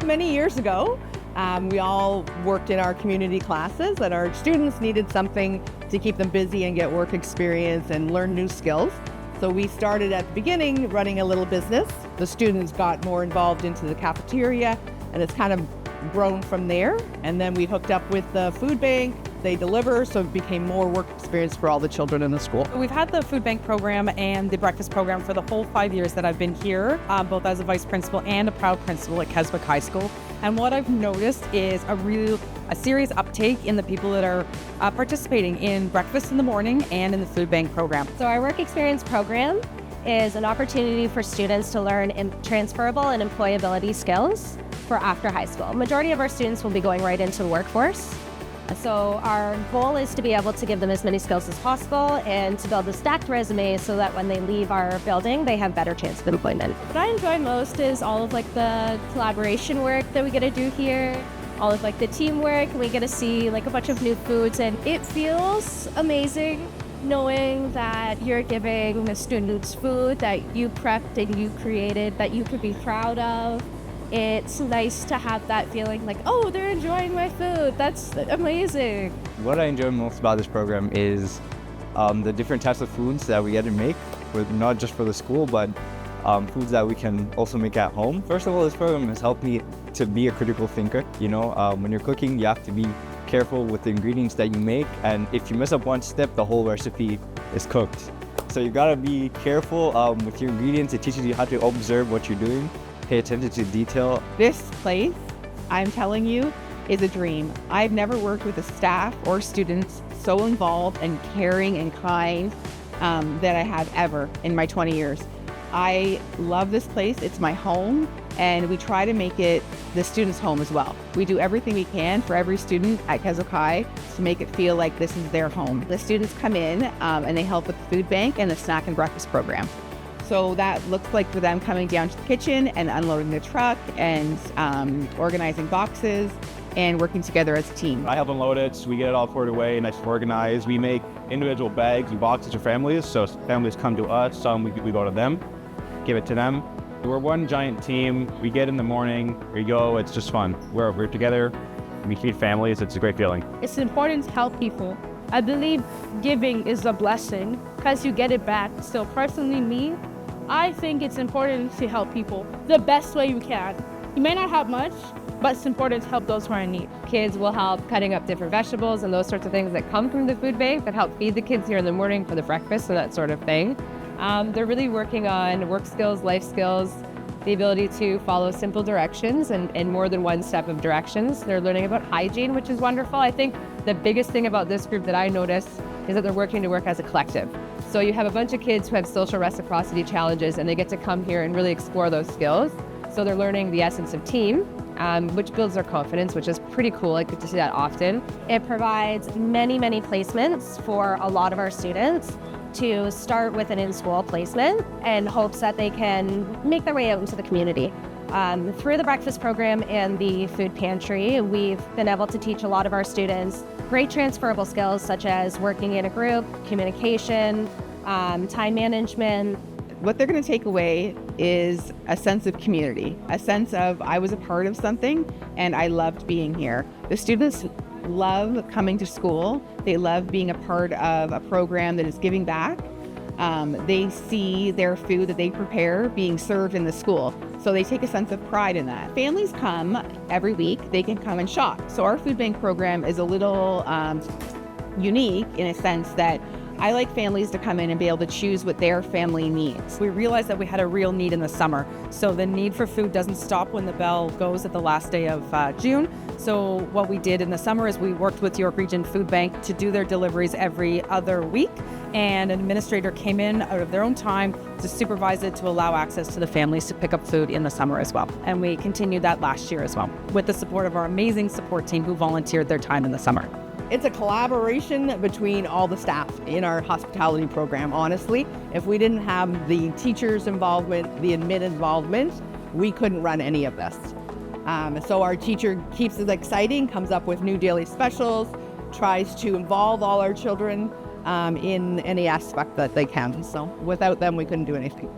many years ago. We all worked in our community classes, and our students needed something to keep them busy and get work experience and learn new skills. So we started at the beginning running a little business. The students got more involved into the cafeteria, and it's kind of grown from there. And then we hooked up with the food bank. They deliver, so it became more work experience for all the children in the school. We've had the food bank program and the breakfast program for the whole 5 years that I've been here, both as a vice principal and a proud principal at Keswick High School. And what I've noticed is a serious uptake in the people that are participating in breakfast in the morning and in the food bank program. So our work experience program is an opportunity for students to learn transferable and employability skills for after high school. Majority of our students will be going right into the workforce. So our goal is to be able to give them as many skills as possible and to build a stacked resume so that when they leave our building, they have better chance of employment. What I enjoy most is all of the collaboration work that we get to do here, all of the teamwork, and we get to see a bunch of new foods, and it feels amazing knowing that you're giving the students food that you prepped and you created that you could be proud of. It's nice to have that feeling oh, they're enjoying my food. That's amazing. What I enjoy most about this program is the different types of foods that we get to make, not just for the school, but foods that we can also make at home. First of all, this program has helped me to be a critical thinker. When you're cooking, you have to be careful with the ingredients that you make, and if you mess up one step, the whole recipe is cooked. So you gotta be careful with your ingredients. It teaches you how to observe what you're doing, pay attention to detail. This place, I'm telling you, is a dream. I've never worked with a staff or students so involved and caring and kind that I have ever in my 20 years. I love this place. It's my home, and we try to make it the students' home as well. We do everything we can for every student at Keswick High to make it feel like this is their home. The students come in and they help with the food bank and the snack and breakfast program. So that looks like for them coming down to the kitchen and unloading the truck and organizing boxes and working together as a team. I help unload it, so we get it all poured away, nice and organized. We make individual bags and boxes for families, so families come to us, some we go to them, give it to them. We're one giant team. We get in the morning, we go, it's just fun. We're together, we feed families, it's a great feeling. It's important to help people. I believe giving is a blessing because you get it back. So personally, I think it's important to help people the best way you can. You may not have much, but it's important to help those who are in need. Kids will help cutting up different vegetables and those sorts of things that come from the food bank that help feed the kids here in the morning for the breakfast and that sort of thing. They're really working on work skills, life skills, the ability to follow simple directions and more than one step of directions. They're learning about hygiene, which is wonderful. I think the biggest thing about this group that I notice is that they're working to work as a collective. So you have a bunch of kids who have social reciprocity challenges, and they get to come here and really explore those skills. So they're learning the essence of team, which builds their confidence, which is pretty cool. I get to see that often. It provides many, many placements for a lot of our students to start with an in-school placement in hopes that they can make their way out into the community. Through the breakfast program and the food pantry, we've been able to teach a lot of our students great transferable skills such as working in a group, communication, time management. What they're going to take away is a sense of community, a sense of I was a part of something and I loved being here. The students love coming to school. They love being a part of a program that is giving back. They see their food that they prepare being served in the school. So they take a sense of pride in that. Families come every week. They can come and shop. So our food bank program is a little unique in a sense that I like families to come in and be able to choose what their family needs. We realized that we had a real need in the summer. So the need for food doesn't stop when the bell goes at the last day of June. So what we did in the summer is we worked with York Region Food Bank to do their deliveries every other week. And an administrator came in out of their own time to supervise it to allow access to the families to pick up food in the summer as well. And we continued that last year as well with the support of our amazing support team who volunteered their time in the summer. It's a collaboration between all the staff in our hospitality program, honestly. If we didn't have the teachers' involvement, the admin involvement, we couldn't run any of this. So our teacher keeps it exciting, comes up with new daily specials, tries to involve all our children in any aspect that they can. So without them, we couldn't do anything.